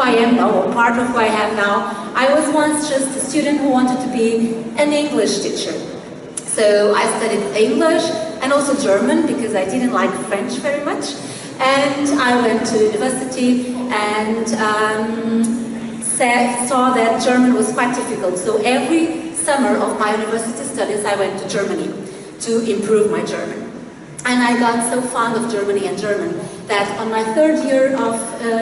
I am now, or part of who I am now, I was once just a student who wanted to be an English teacher. So I studied English and also German because I didn't like French very much. And I went to university and saw that German was quite difficult. So every summer of my university studies, I went to Germany to improve my German. And I got so fond of Germany and German that on my third year of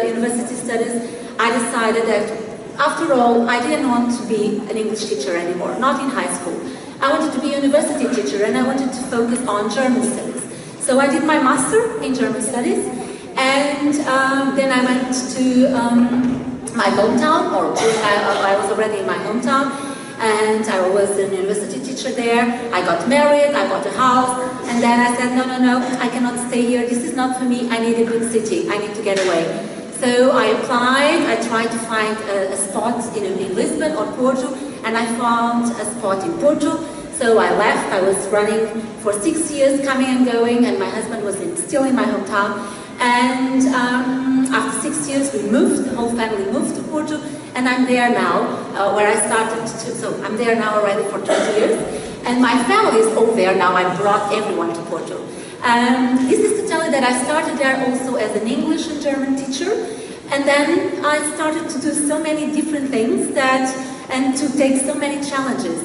university studies, I decided that after all, I didn't want to be an English teacher anymore, not in high school. I wanted to be a university teacher and I wanted to focus on German studies. So I did my master in German studies, and then I went to my hometown, or I was already in my hometown, and I was a university teacher there. I got married, I bought a house, and then I said, no, I cannot stay here, this is not for me, I need a good city, I need to get away. So I applied, I tried to find a spot in Lisbon or Porto, and I found a spot in Porto. So I left, I was running for 6 years, coming and going, and my husband was still in my hometown. And after 6 years we moved, the whole family moved to Porto, and I'm there now, where I started to, so I'm there now already for 20 years. And my family is all there now, I brought everyone to Porto. This is to tell you that I started there also as an English and German teacher, and then I started to do so many different things and to take so many challenges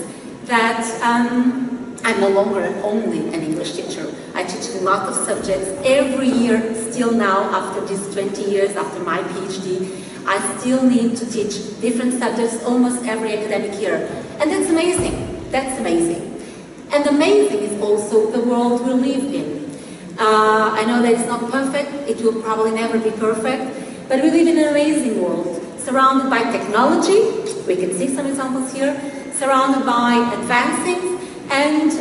that I'm no longer only an English teacher. I teach a lot of subjects every year, still now, after these 20 years, after my PhD, I still need to teach different subjects almost every academic year. And that's amazing, that's amazing. And amazing is also the world we live in. I know that it's not perfect, it will probably never be perfect, but we live in an amazing world, surrounded by technology, we can see some examples here, surrounded by advancing, and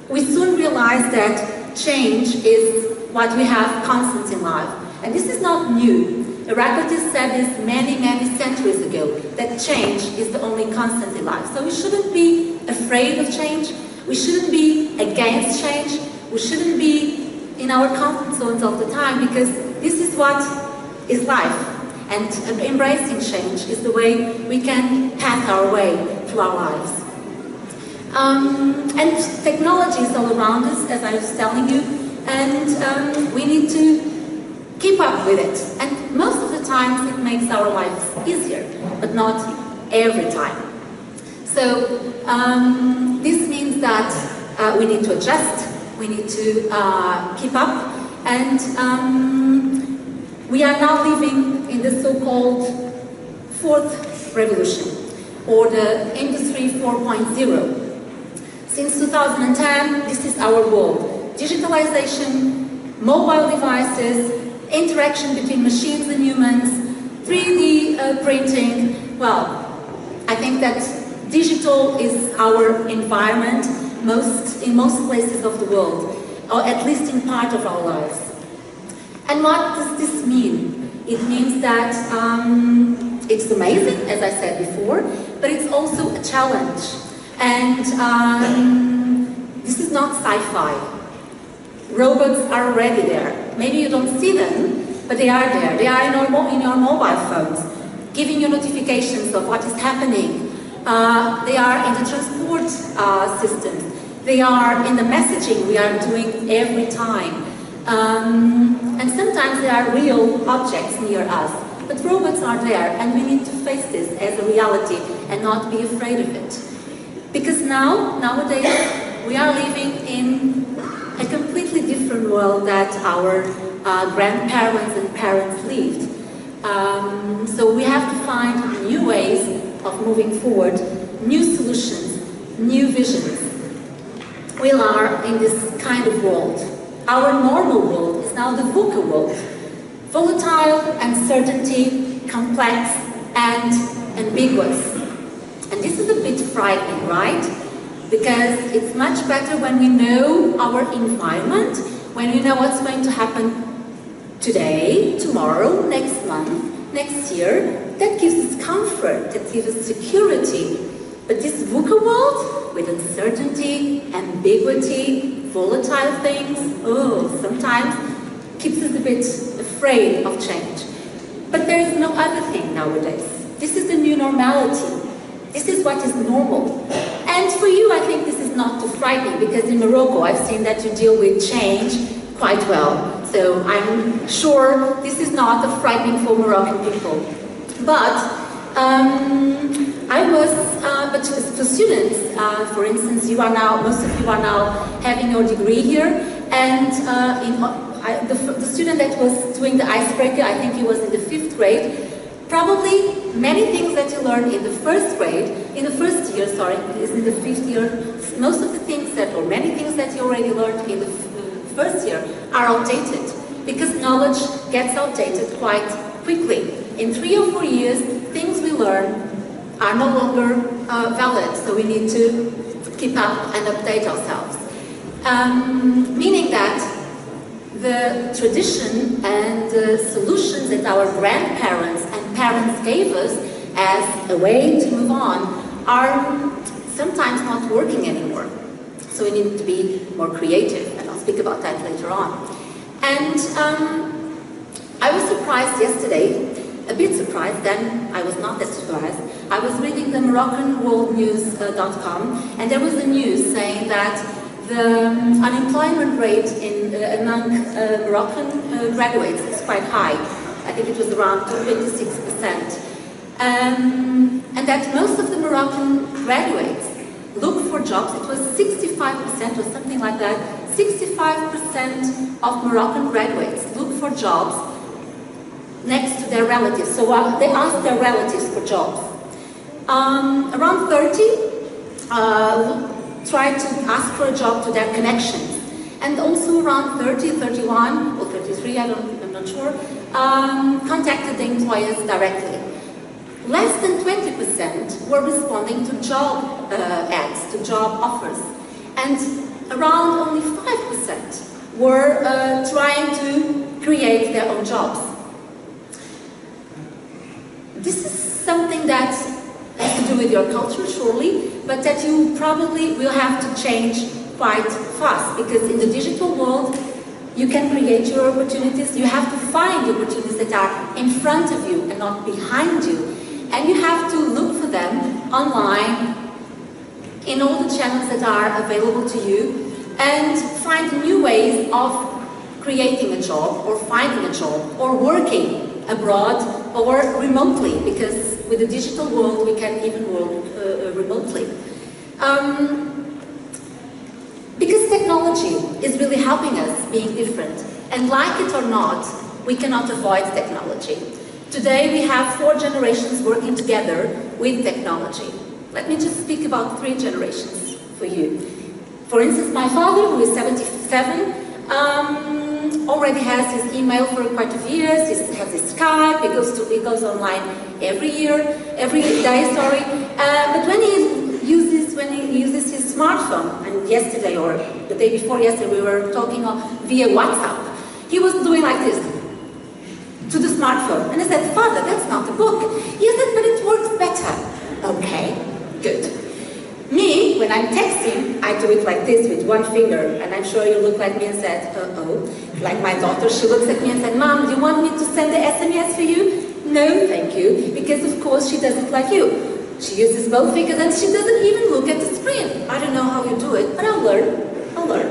we soon realize that change is what we have constant in life. And this is not new. Heraclitus said this many, many centuries ago, that change is the only constant in life. So we shouldn't be afraid of change, we shouldn't be against change, we shouldn't be in our comfort zones all the time, because this is what is life. And embracing change is the way we can path our way through our lives. And technology is all around us, as I was telling you, and we need to keep up with it. And most of the times it makes our lives easier, but not every time. So this means that we need to adjust, we need to keep up, and we are now living in the so-called fourth revolution, or the Industry 4.0. Since 2010, this is our world. Digitalization, mobile devices, interaction between machines and humans, 3D printing. Well, I think that digital is our environment in most places of the world, or at least in part of our lives. And what does this mean? It means that it's amazing, as I said before, but it's also a challenge. And this is not sci-fi. Robots are already there. Maybe you don't see them, but they are there. They are in your mobile phones, giving you notifications of what is happening. They are in the transport systems. They are in the messaging we are doing every time. And sometimes there are real objects near us, but robots are there, and we need to face this as a reality and not be afraid of it. Because nowadays, we are living in a completely different world that our grandparents and parents lived. So we have to find new ways of moving forward, new solutions, new visions. We are in this kind of world. Our normal world is now the VUCA world. Volatile, uncertainty, complex, and ambiguous. And this is a bit frightening, right? Because it's much better when we know our environment, when we know what's going to happen today, tomorrow, next month, next year. That gives us comfort, that gives us security. But this VUCA world, with uncertainty, ambiguity, volatile things, sometimes keeps us a bit afraid of change. But there is no other thing nowadays. This is the new normality. This is what is normal. And for you, I think this is not too frightening, because in Morocco, I've seen that you deal with change quite well. So I'm sure this is not frightening for Moroccan people. But but for students, for instance, most of you are now having your degree here, and the student that was doing the icebreaker, I think he was in the 5th grade, probably many things that you learned in the first year, is in the 5th year, most of the things or many things that you already learned in the first year are outdated, because knowledge gets outdated quite quickly. In 3 or 4 years, things we learn are no longer valid, so we need to keep up and update ourselves. Meaning that the tradition and the solutions that our grandparents and parents gave us as a way to move on are sometimes not working anymore. So we need to be more creative, and I'll speak about that later on. And I was surprised yesterday, a bit surprised, then I was not that surprised. I was reading the MoroccanWorldNews.com, and there was a news saying that the unemployment rate among Moroccan graduates is quite high. I think it was around 26%. And that most of the Moroccan graduates look for jobs. It was 65% or something like that. 65% of Moroccan graduates look for jobs next to their relatives. So they ask their relatives for jobs. Around 30 try to ask for a job to their connections. And also around 30, 31, or 33, I'm not sure, contacted the employers directly. Less than 20% were responding to job ads, to job offers. And around only 5% were trying to create their own jobs. This is something that has to do with your culture, surely, but that you probably will have to change quite fast, because in the digital world, you can create your opportunities. You have to find the opportunities that are in front of you and not behind you. And you have to look for them online, in all the channels that are available to you, and find new ways of creating a job, or finding a job, or working abroad, or remotely, because with the digital world we can even work remotely. Because technology is really helping us being different, and like it or not, we cannot avoid technology. Today we have 4 generations working together with technology. Let me just speak about 3 generations for you. For instance, my father, who is 77, already has his email for quite a few years. He has his Skype. He goes online every day. But when he uses his smartphone, and yesterday or the day before yesterday we were talking via WhatsApp, he was doing like this to the smartphone. And I said, "Father, that's not a book." He said, "But it works better." Okay, good. Me, when I'm texting, I do it like this with one finger, and I'm sure you look like me and said, "Uh-oh." Like my daughter, she looks at me and said, "Mom, do you want me to send the SMS for you?" "No, thank you," because of course she does it like you. She uses both fingers and she doesn't even look at the screen. I don't know how you do it, but I'll learn. I'll learn.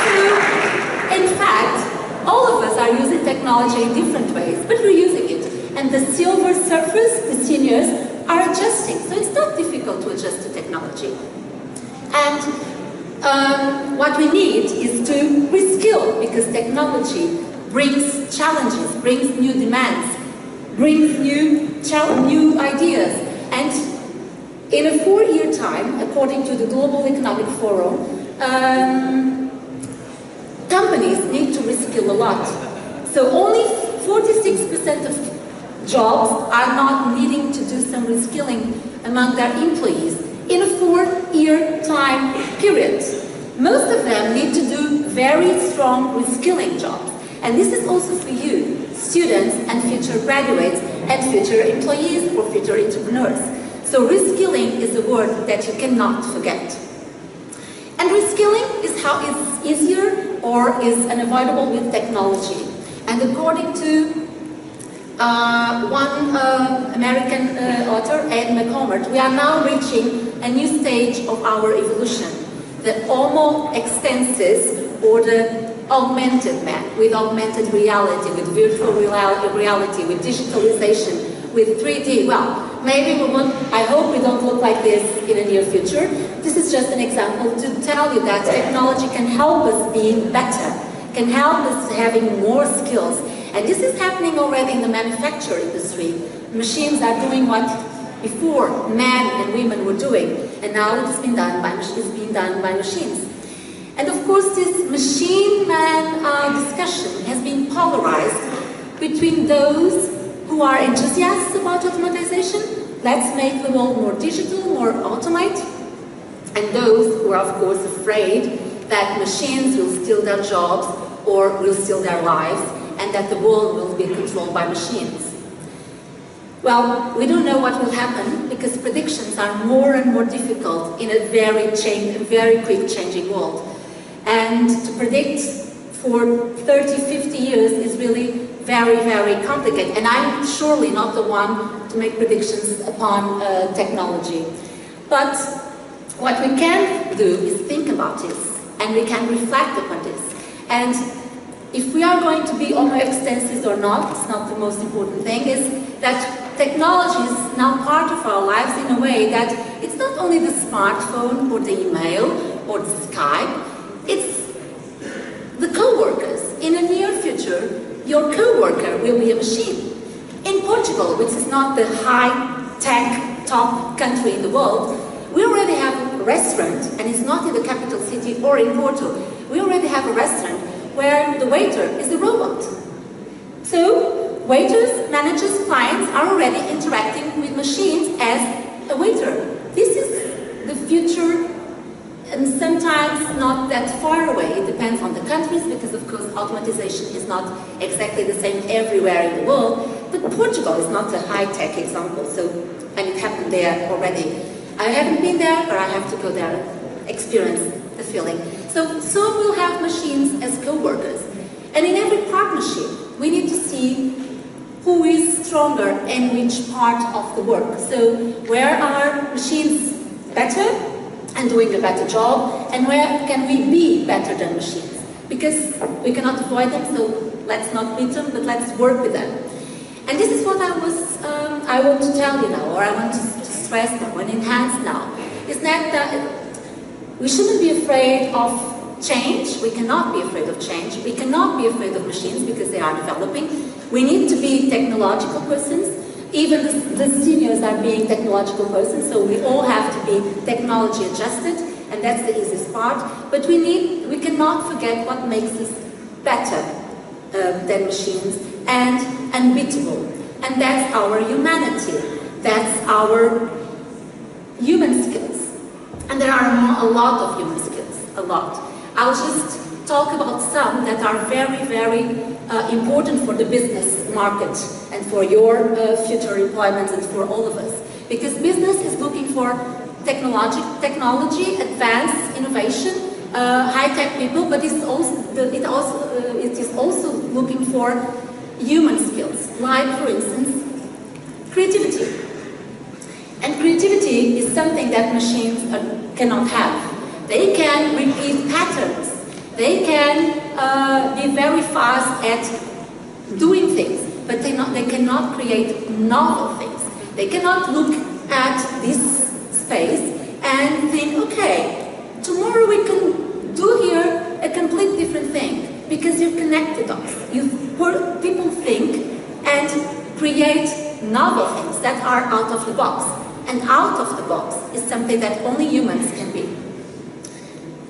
So, in fact, all of us are using technology in different ways, but we're using it. And the silver surfers, the seniors, are adjusting. So it's not difficult to adjust to technology. And what we need is to reskill, because technology brings challenges, brings new demands, brings new ideas. And in a 4-year time, according to the Global Economic Forum, companies need to reskill a lot. So only 46% of jobs are not needing to do some reskilling among their employees in a 4-year time period. Most of them need to do very strong reskilling jobs. And this is also for you, students and future graduates and future employees or future entrepreneurs. So reskilling is a word that you cannot forget. And Upskilling is how it's easier or is unavoidable with technology. And according to one American author, Ed McCormick, we are now reaching a new stage of our evolution, the Homo extensus, or the augmented man, with augmented reality, with virtual reality, with digitalization, with 3D. Well, maybe we won't, I hope we don't look like this in the near future. This is just an example to tell you that technology can help us being better, can help us having more skills. And this is happening already in the manufacturing industry. Machines are doing what before men and women were doing, and now it's being done by machines. And of course, this machine-man discussion has been polarized between those who are enthusiasts about automatization, let's make the world more digital, more automate, and those who are of course afraid that machines will steal their jobs or will steal their lives, and that the world will be controlled by machines. Well, we don't know what will happen because predictions are more and more difficult in a very quick changing world. And to predict for 30, 50 years is really very complicated. And I'm surely not the one to make predictions upon technology. But what we can do is think about this, and we can reflect upon this. And if we are going to be Homo extensus or not, it's not the most important thing, is that technology is now part of our lives in a way that it's not only the smartphone or the email or the Skype, it's the co-workers. In the near future, your co-worker will be a machine. In Portugal, which is not the high-tech top country in the world, we already have a restaurant, and it's not in the capital city or in Porto. We already have a restaurant where the waiter is a robot. So, waiters, managers, clients are already interacting with machines as a waiter. This is the future, and sometimes not that far away. It depends on the countries, because of course automatization is not exactly the same everywhere in the world. But Portugal is not a high-tech example, so, and it happened there already. I haven't been there, but I have to go there, experience the feeling. So soon we'll have machines as co-workers. And in every partnership, we need to see who is stronger in which part of the work. So where are machines better and doing a better job, and where can we be better than machines? Because we cannot avoid them, so let's not beat them, but let's work with them. And this is what I want to tell you now, or I want to stress now and enhance now, is that we shouldn't be afraid of change. We cannot be afraid of change. We cannot be afraid of machines because they are developing. We need to be technological persons. Even the seniors are being technological persons, so we all have to be technology adjusted, and that's the easiest part. But we cannot forget what makes us better than machines and unbeatable. And that's our humanity. That's our human skills. And there are a lot of human skills, a lot. I'll just talk about some that are very important for the business market and for your future employment and for all of us. Because business is looking for technology, advanced innovation, high-tech people, but it is also looking for human skills, like, for instance, creativity. And creativity is something that machines cannot have. They can repeat patterns. They can be very fast at doing things, but they cannot create novel things. They cannot look at this space and think, okay, tomorrow we can do here a complete different thing, because you've connected us. People think and create novel things that are out of the box. And out of the box is something that only humans can be.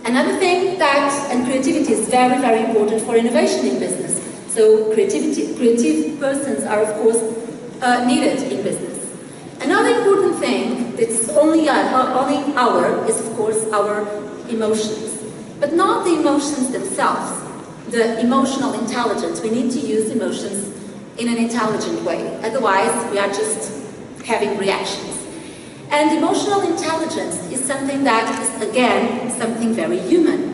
Another thing and creativity is very important for innovation in business. So creative persons are of course needed in business. Another important thing that's only our is of course our emotions. But not the emotions themselves, the emotional intelligence. We need to use emotions in an intelligent way. Otherwise, we are just having reactions. And emotional intelligence is something that is, again, something very human.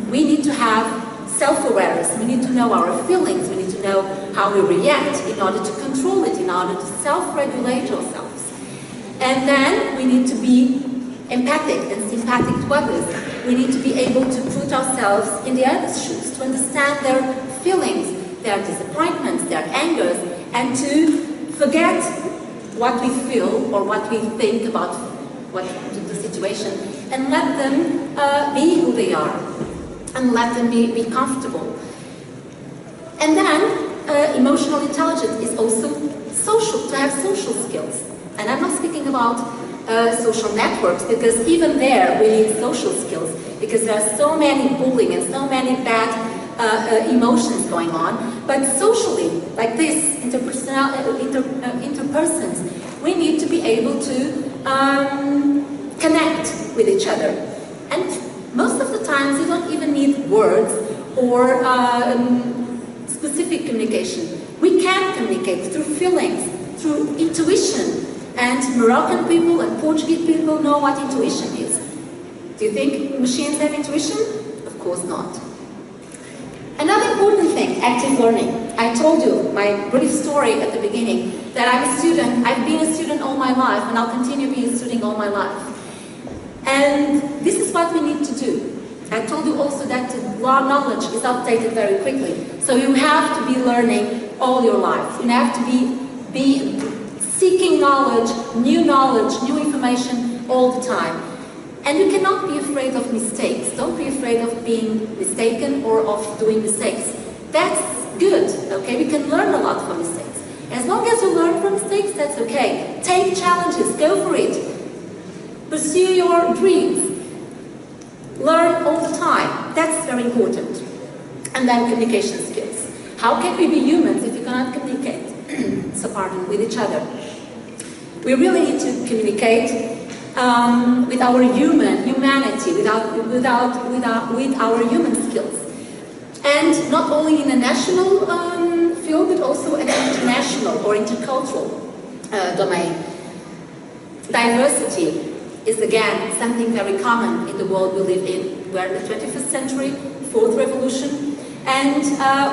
We need to have self-awareness. We need to know our feelings. We need to know how we react in order to control it, in order to self-regulate ourselves. And then we need to be empathic and sympathetic to others. We need to be able to put ourselves in the other's shoes, to understand their feelings, their disappointments, their angers, and to forget what we feel or what we think about the situation, and let them be who they are, and let them be comfortable. And then emotional intelligence is also social, to have social skills. And I'm not speaking about social networks, because even there we need social skills, because there are so many bullying and so many bad emotions going on. But socially, like this, interpersons, we need to be able to connect with each other. And most of the times you don't even need words or specific communication. We can communicate through feelings, through intuition. And Moroccan people and Portuguese people know what intuition is. Do you think machines have intuition? Of course not. Another important thing, active learning. I told you my brief story at the beginning that I'm a student. I've been a student all my life, and I'll continue being a student all my life. And this is what we need to do. I told you also that knowledge is updated very quickly. So you have to be learning all your life. You have to be seeking knowledge, new information all the time. And you cannot be afraid of mistakes. Don't be afraid of being mistaken or of doing mistakes. That's good, okay? We can learn a lot from mistakes. As long as you learn from mistakes, that's okay. Take challenges, go for it. Pursue your dreams. Learn all the time. That's very important. And then communication skills. How can we be humans if we cannot communicate? With each other. We really need to communicate with our humanity, with our human skills. And not only in a national field, but also an international or intercultural domain. Diversity is, again, something very common in the world we live in. We're in the 21st century, fourth revolution, and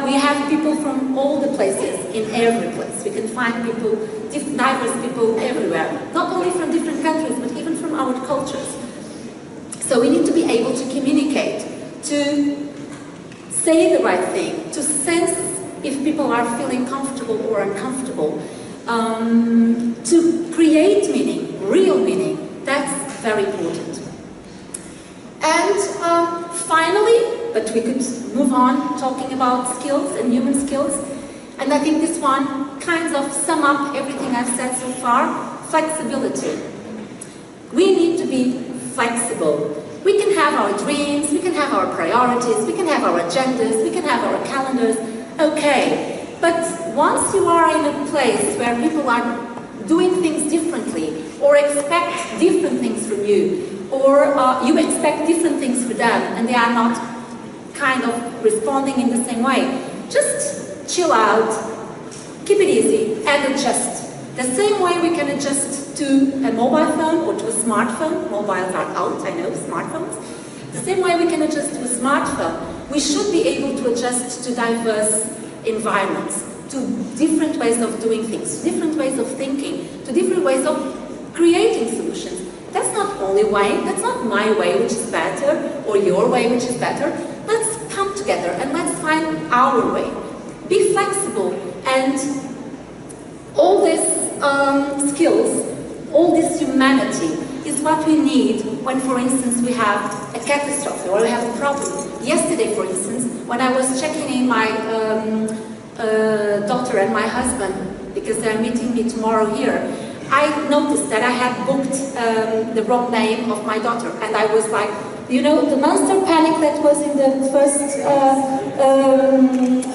we have people from all the places, in every place. We can find people, diverse people everywhere, not only from different countries, but even from our cultures. So we need to be able to communicate, to say the right thing, to sense if people are feeling comfortable or uncomfortable, to create meaning, real meaning. That's very important. And finally, but we could move on talking about skills and human skills, and I think this one kind of sum up everything I've said so far: flexibility. We need to be flexible. We can have our dreams, we can have our priorities, we can have our agendas, we can have our calendars, okay. But once you are in a place where people are doing things differently, or expect different things from you, or you expect different things for them, and they are not kind of responding in the same way, just chill out, keep it easy, and adjust. The same way we can adjust to a mobile phone or to a smartphone. Mobiles are out, I know, smartphones. The same way we can adjust to a smartphone, we should be able to adjust to diverse environments, to different ways of doing things, different ways of thinking, to different ways of creating solutions. That's not only way, that's not my way which is better, or your way which is better. Let's come together and let's find our way. Be flexible, and all these skills, all this humanity is what we need when, for instance, we have a catastrophe or we have a problem. Yesterday, for instance, when I was checking in my daughter and my husband, because they're meeting me tomorrow here, I noticed that I had booked the wrong name of my daughter, and I was like, you know, the monster panic that was in the first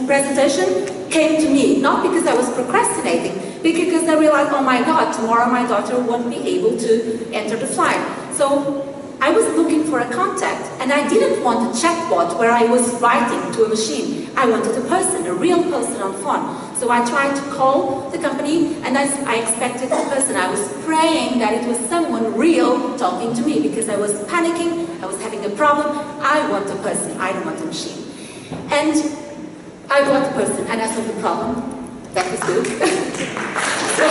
presentation came to me, not because I was procrastinating, but because I realized, oh my God, tomorrow my daughter won't be able to enter the flight. So I was looking for a contact, and I didn't want a chatbot where I was writing to a machine. I wanted a person, a real person on phone. So I tried to call the company, and I expected the person. I was praying that it was someone real talking to me, because I was panicking, I was having a problem. I want a person, I don't want a machine. And I got the person, and I solved the problem. That was good. So,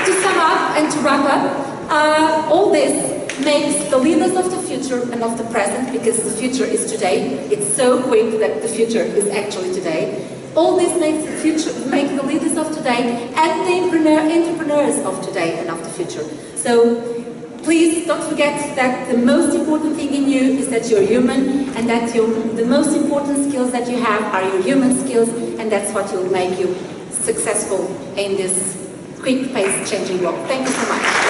to sum up and to wrap up, all this makes the leaders of the future and of the present, because the future is today. It's so quick that the future is actually today. All this makes the leaders of today and the entrepreneurs of today and of the future. So please don't forget that the most important thing in you is that you're human, and that the most important skills that you have are your human skills, and that's what will make you successful in this quick-paced changing world. Thank you so much.